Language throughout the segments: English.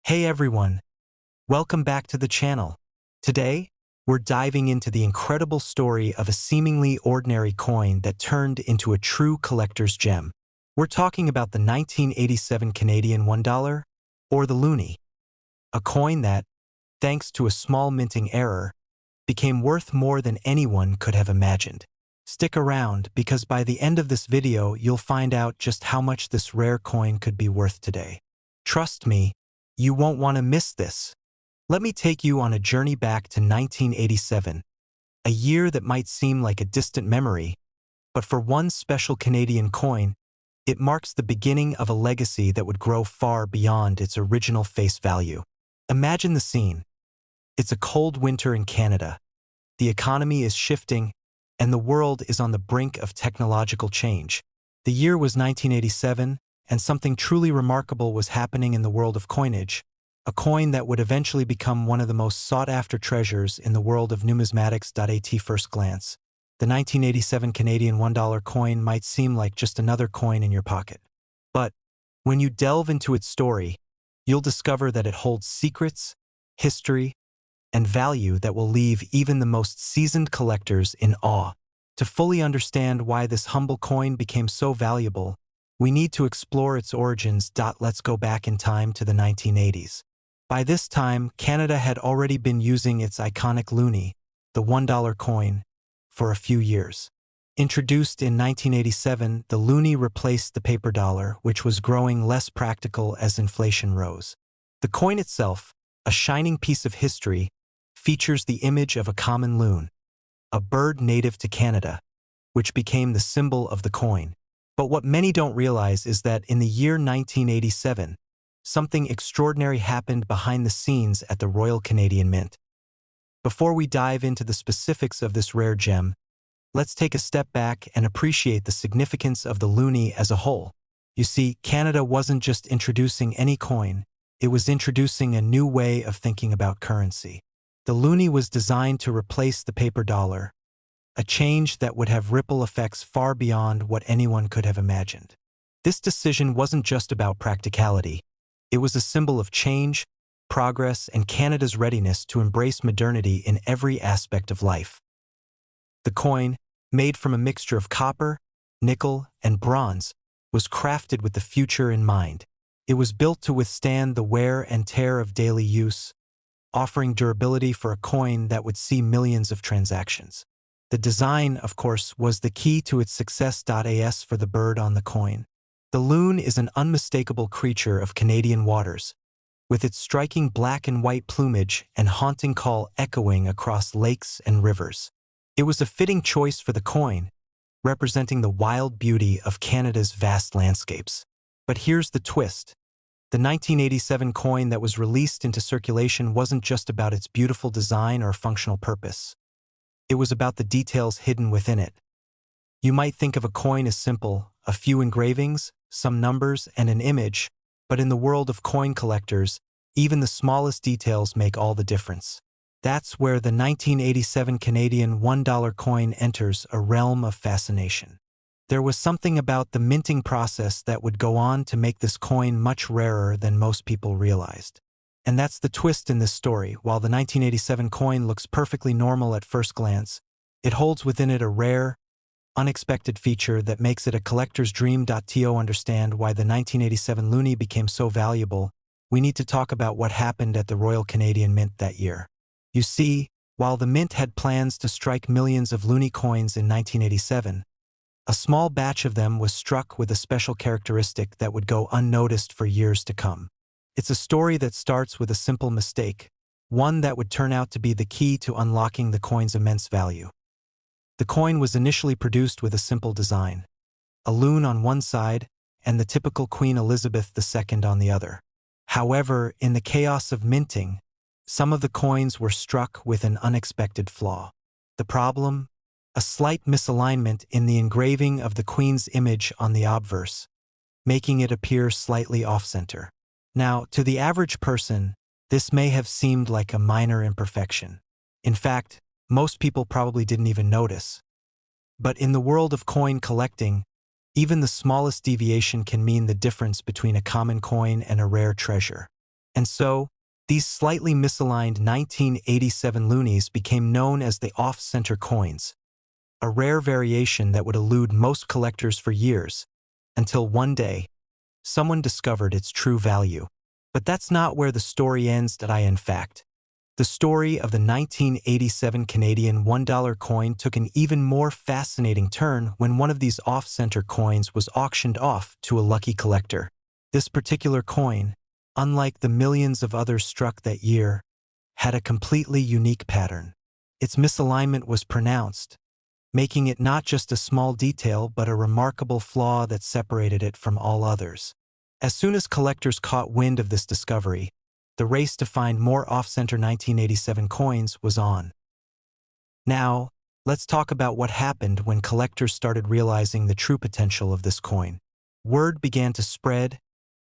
Hey everyone, welcome back to the channel. Today, we're diving into the incredible story of a seemingly ordinary coin that turned into a true collector's gem. We're talking about the 1987 Canadian $1, or the Loonie, a coin that, thanks to a small minting error, became worth more than anyone could have imagined. Stick around because by the end of this video, you'll find out just how much this rare coin could be worth today. Trust me, you won't want to miss this. Let me take you on a journey back to 1987, a year that might seem like a distant memory, but for one special Canadian coin, it marks the beginning of a legacy that would grow far beyond its original face value. Imagine the scene. It's a cold winter in Canada. The economy is shifting, and the world is on the brink of technological change. The year was 1987, and something truly remarkable was happening in the world of coinage, a coin that would eventually become one of the most sought-after treasures in the world of numismatics. At first glance, the 1987 Canadian $1 coin might seem like just another coin in your pocket. But when you delve into its story, you'll discover that it holds secrets, history, and value that will leave even the most seasoned collectors in awe. To fully understand why this humble coin became so valuable, we need to explore its origins. Let's go back in time to the 1980s. By this time, Canada had already been using its iconic loonie, the $1 coin, for a few years. Introduced in 1987, the loonie replaced the paper dollar, which was growing less practical as inflation rose. The coin itself, a shining piece of history, features the image of a common loon, a bird native to Canada, which became the symbol of the coin. But what many don't realize is that in the year 1987, something extraordinary happened behind the scenes at the Royal Canadian Mint. Before we dive into the specifics of this rare gem, let's take a step back and appreciate the significance of the loonie as a whole. You see, Canada wasn't just introducing any coin, it was introducing a new way of thinking about currency. The loonie was designed to replace the paper dollar, a change that would have ripple effects far beyond what anyone could have imagined. This decision wasn't just about practicality. It was a symbol of change, progress, and Canada's readiness to embrace modernity in every aspect of life. The coin, made from a mixture of copper, nickel, and bronze, was crafted with the future in mind. It was built to withstand the wear and tear of daily use, offering durability for a coin that would see millions of transactions. The design, of course, was the key to its success. As for the bird on the coin, the loon is an unmistakable creature of Canadian waters, with its striking black and white plumage and haunting call echoing across lakes and rivers. It was a fitting choice for the coin, representing the wild beauty of Canada's vast landscapes. But here's the twist. The 1987 coin that was released into circulation wasn't just about its beautiful design or functional purpose. It was about the details hidden within it. You might think of a coin as simple, a few engravings, some numbers, and an image, but in the world of coin collectors, even the smallest details make all the difference. That's where the 1987 Canadian $1 coin enters a realm of fascination. There was something about the minting process that would go on to make this coin much rarer than most people realized. And that's the twist in this story. While the 1987 coin looks perfectly normal at first glance, it holds within it a rare, unexpected feature that makes it a collector's dream. To understand why the 1987 loonie became so valuable, we need to talk about what happened at the Royal Canadian Mint that year. You see, while the Mint had plans to strike millions of loonie coins in 1987, a small batch of them was struck with a special characteristic that would go unnoticed for years to come. It's a story that starts with a simple mistake, one that would turn out to be the key to unlocking the coin's immense value. The coin was initially produced with a simple design, a loon on one side and the typical Queen Elizabeth II on the other. However, in the chaos of minting, some of the coins were struck with an unexpected flaw. The problem? A slight misalignment in the engraving of the Queen's image on the obverse, making it appear slightly off-center. Now, to the average person, this may have seemed like a minor imperfection. In fact, most people probably didn't even notice. But in the world of coin collecting, even the smallest deviation can mean the difference between a common coin and a rare treasure. And so, these slightly misaligned 1987 loonies became known as the off-center coins, a rare variation that would elude most collectors for years, until one day, someone discovered its true value. But that's not where the story ends, in fact. The story of the 1987 Canadian $1 coin took an even more fascinating turn when one of these off-center coins was auctioned off to a lucky collector. This particular coin, unlike the millions of others struck that year, had a completely unique pattern. Its misalignment was pronounced, making it not just a small detail but a remarkable flaw that separated it from all others. As soon as collectors caught wind of this discovery, the race to find more off-center 1987 coins was on. Now, let's talk about what happened when collectors started realizing the true potential of this coin. Word began to spread,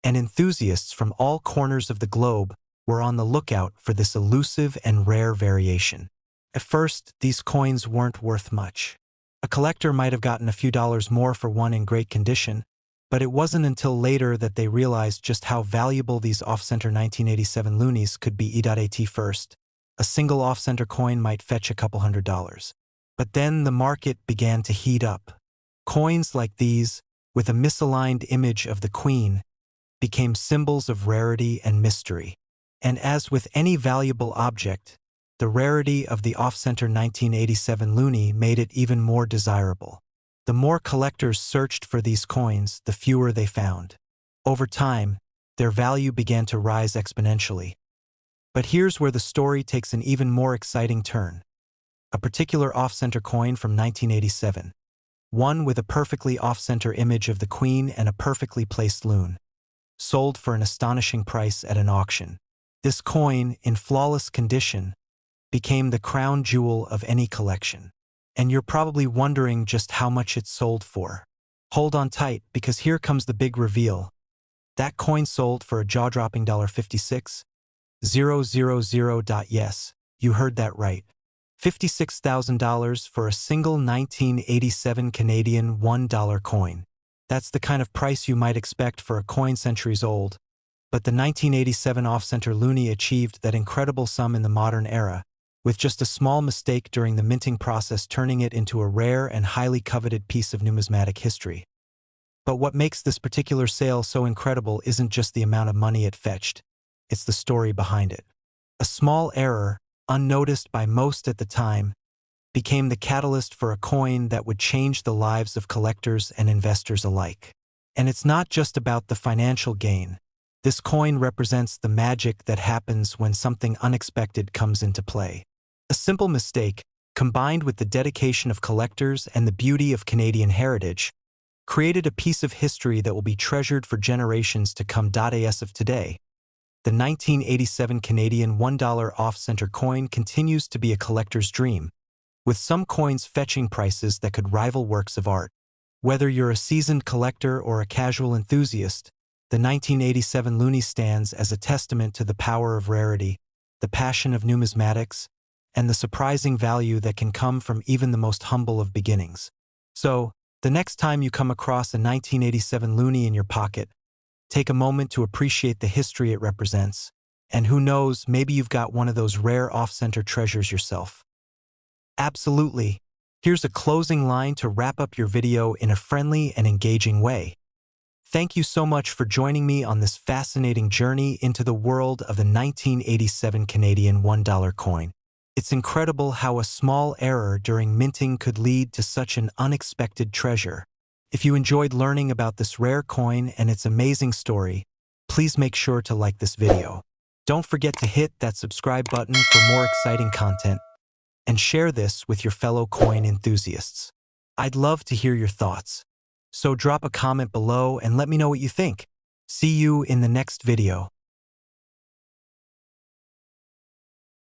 and enthusiasts from all corners of the globe were on the lookout for this elusive and rare variation. At first, these coins weren't worth much. A collector might have gotten a few dollars more for one in great condition, but it wasn't until later that they realized just how valuable these off-center 1987 loonies could be. At first, a single off-center coin might fetch a couple $100s. But then the market began to heat up. Coins like these, with a misaligned image of the Queen, became symbols of rarity and mystery. And as with any valuable object, the rarity of the off-center 1987 loonie made it even more desirable. The more collectors searched for these coins, the fewer they found. Over time, their value began to rise exponentially. But here's where the story takes an even more exciting turn. A particular off-center coin from 1987. One with a perfectly off-center image of the Queen and a perfectly placed loon. Sold for an astonishing price at an auction. This coin, in flawless condition, became the crown jewel of any collection. And you're probably wondering just how much it sold for. Hold on tight, because here comes the big reveal. That coin sold for a jaw-dropping $56,000. Yes, you heard that right. $56,000 for a single 1987 Canadian $1 coin. That's the kind of price you might expect for a coin centuries old. But the 1987 off-center loonie achieved that incredible sum in the modern era, with just a small mistake during the minting process turning it into a rare and highly coveted piece of numismatic history. But what makes this particular sale so incredible isn't just the amount of money it fetched, it's the story behind it. A small error, unnoticed by most at the time, became the catalyst for a coin that would change the lives of collectors and investors alike. And it's not just about the financial gain. This coin represents the magic that happens when something unexpected comes into play. A simple mistake, combined with the dedication of collectors and the beauty of Canadian heritage, created a piece of history that will be treasured for generations to come. As of today, the 1987 Canadian $1 off-center coin continues to be a collector's dream, with some coins fetching prices that could rival works of art. Whether you're a seasoned collector or a casual enthusiast, the 1987 loonie stands as a testament to the power of rarity, the passion of numismatics, and the surprising value that can come from even the most humble of beginnings. So, the next time you come across a 1987 loonie in your pocket, take a moment to appreciate the history it represents, and who knows, maybe you've got one of those rare off-center treasures yourself. Absolutely. Here's a closing line to wrap up your video in a friendly and engaging way. Thank you so much for joining me on this fascinating journey into the world of the 1987 Canadian $1 coin. It's incredible how a small error during minting could lead to such an unexpected treasure. If you enjoyed learning about this rare coin and its amazing story, please make sure to like this video. Don't forget to hit that subscribe button for more exciting content, and share this with your fellow coin enthusiasts. I'd love to hear your thoughts. So drop a comment below and let me know what you think. See you in the next video.